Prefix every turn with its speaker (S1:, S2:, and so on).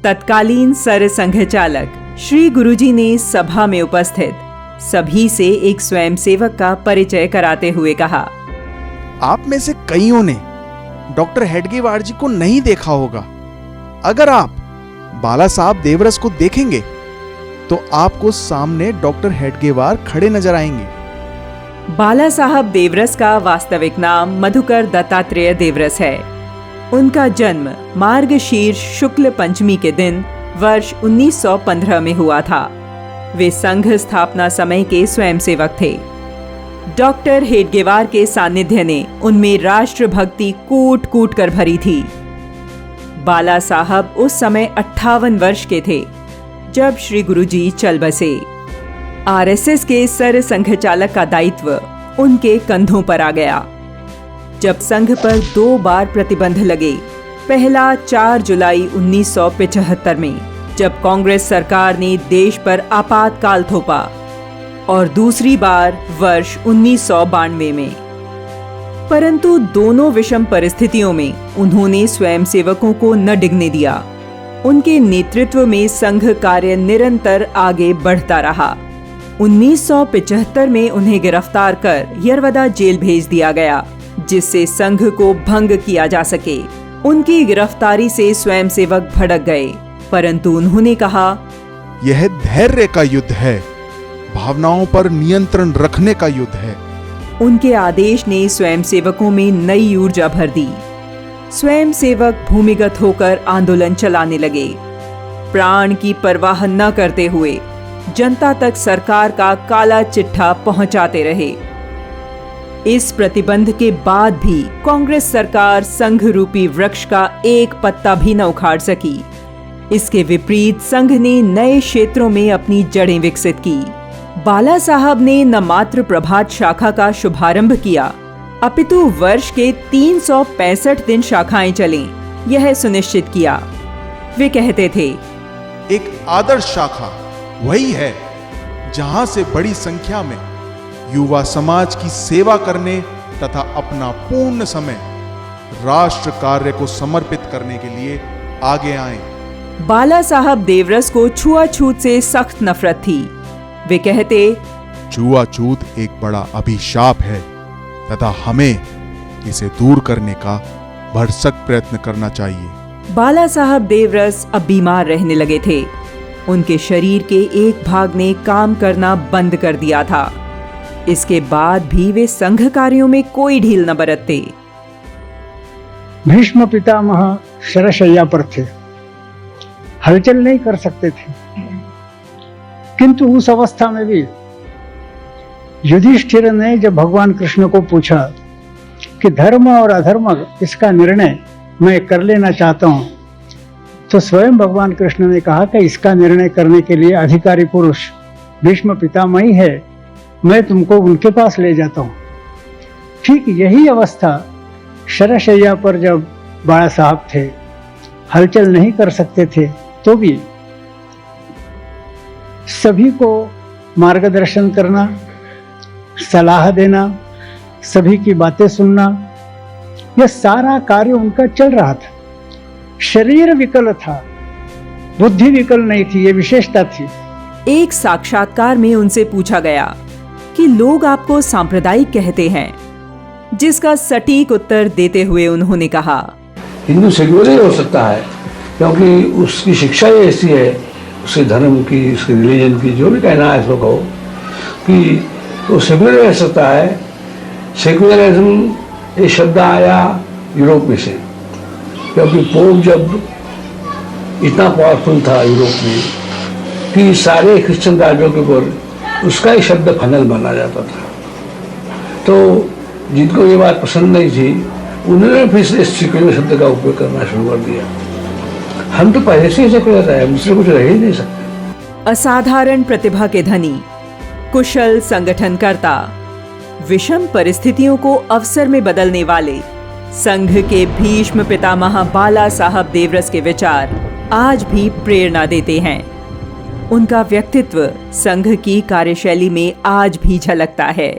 S1: तत्कालीन सर संघ चालक श्री गुरुजी ने सभा में उपस्थित सभी से एक स्वयंसेवक का परिचय कराते हुए कहा,
S2: आप में से कईयों ने डॉक्टर हेडगेवार जी को नहीं देखा होगा। अगर आप बाला साहब देवरस को देखेंगे तो आपको सामने डॉक्टर हेडगेवार खड़े नजर आएंगे।
S1: बाला साहब देवरस का वास्तविक नाम मधुकर दत्तात्रेय देवरस है। उनका जन्म मार्गशीर्ष शुक्ल पंचमी के दिन वर्ष 1915 में हुआ था। वे संघ स्थापना समय के स्वयंसेवक थे। डॉक्टर हेडगेवार के सानिध्य ने उनमें राष्ट्रभक्ति कूट कूट कर भरी थी। बाला साहब उस समय 58 वर्ष के थे जब श्री गुरुजी चल बसे। आरएसएस के सर संघ चालक का दायित्व उनके कंधों पर आ गया। जब संघ पर 2 बार प्रतिबंध लगे, पहला 4 जुलाई 1975 में जब कांग्रेस सरकार ने देश पर आपातकाल थोपा और दूसरी बार वर्ष 1992 में। परंतु दोनों विषम परिस्थितियों में उन्होंने स्वयंसेवकों को न डिगने दिया। उनके नेतृत्व में संघ कार्य निरंतर आगे बढ़ता रहा। 1975 में उन्हें गिरफ्तार कर यरवदा जेल भेज दिया गया, जिससे संघ को भंग किया जा सके। उनकी गिरफ्तारी से स्वयंसेवक भड़क गए, परंतु उन्होंने कहा,
S2: यह धैर्य का युद्ध है, भावनाओं पर नियंत्रण रखने का युद्ध है।
S1: उनके आदेश ने स्वयंसेवकों में नई ऊर्जा भर दी। स्वयंसेवक भूमिगत होकर आंदोलन चलाने लगे। प्राण की परवाह न करते हुए जनता तक सरकार का काला चिट्ठा पहुंचाते रहे। इस प्रतिबंध के बाद भी कांग्रेस सरकार संघ रूपी वृक्ष का एक पत्ता भी न उखाड़ सकी। इसके विपरीत संघ ने नए क्षेत्रों में अपनी जड़ें विकसित की। बाला साहब ने न मात्र प्रभात शाखा का शुभारंभ किया, अपितु वर्ष के 365 दिन शाखाएं चलें, यह सुनिश्चित किया। वे कहते थे,
S2: एक आदर्श शाखा वही है जहां से बड़ी संख्या में युवा समाज की सेवा करने तथा अपना पूर्ण समय राष्ट्र कार्य को समर्पित करने के लिए आगे आए।
S1: बाला साहब देवरस को छुआछूत से सख्त नफरत थी। वे कहते,
S2: छुआछूत एक बड़ा अभिशाप है तथा हमें इसे दूर करने का भरसक प्रयत्न करना चाहिए।
S1: बाला साहब देवरस अब बीमार रहने लगे थे। उनके शरीर के एक भाग ने काम करना बंद कर दिया था। इसके बाद भी वे संघ कार्यों में कोई ढील न बरतते।
S3: भीष्म पितामह शरशैया पर थे, हलचल नहीं कर सकते थे, किंतु उस अवस्था में भी युधिष्ठिर ने जब भगवान कृष्ण को पूछा कि धर्म और अधर्म इसका निर्णय मैं कर लेना चाहता हूं, तो स्वयं भगवान कृष्ण ने कहा कि इसका निर्णय करने के लिए अधिकारी पुरुष भीष्म पितामह ही है, मैं तुमको उनके पास ले जाता हूं। ठीक यही अवस्था शरशैया पर जब बाला साहब थे, हलचल नहीं कर सकते थे, तो भी सभी को मार्गदर्शन करना, सलाह देना, सभी की बातें सुनना, यह सारा कार्य उनका चल रहा था। शरीर विकल था, बुद्धि विकल नहीं थी, यह विशेषता थी।
S1: एक साक्षात्कार में उनसे पूछा गया कि लोग आपको सांप्रदायिक कहते हैं, जिसका सटीक उत्तर देते हुए उन्होंने कहा,
S4: हिंदू सेक्युलर ही हो सकता है, क्योंकि उसकी शिक्षा ही ऐसी है, उसके धर्म की, उसके रिलीजन की, जो भी कहना है इसको कहो, कि वो सेक्युलर रह सकता है। सेक्युलरिज्म ये शब्द आया यूरोप में से, क्योंकि पोप जब इतना पावरफुल था यूरोप में कि सारे क्रिश्चियन राज्यों के ऊपर उसका ही शब्द फाइनल माना जाता था। तो जिनको ये बात पसंद नहीं थी, उन्होंने फिर से सेक्युलर शब्द का उपयोग करना शुरू कर दिया। हम तो पहले से ही सेक्युलर रहे, दूसरे कुछ रह ही नहीं सकते।
S1: असाधारण प्रतिभा के धनी, कुशल संगठनकर्ता, विषम परिस्थितियों को अवसर में बदलने वाले संघ के भीष्म पितामह बाला साहब देवरस के विचार आज भी प्रेरणा देते हैं। उनका व्यक्तित्व संघ की कार्यशैली में आज भी झलकता है।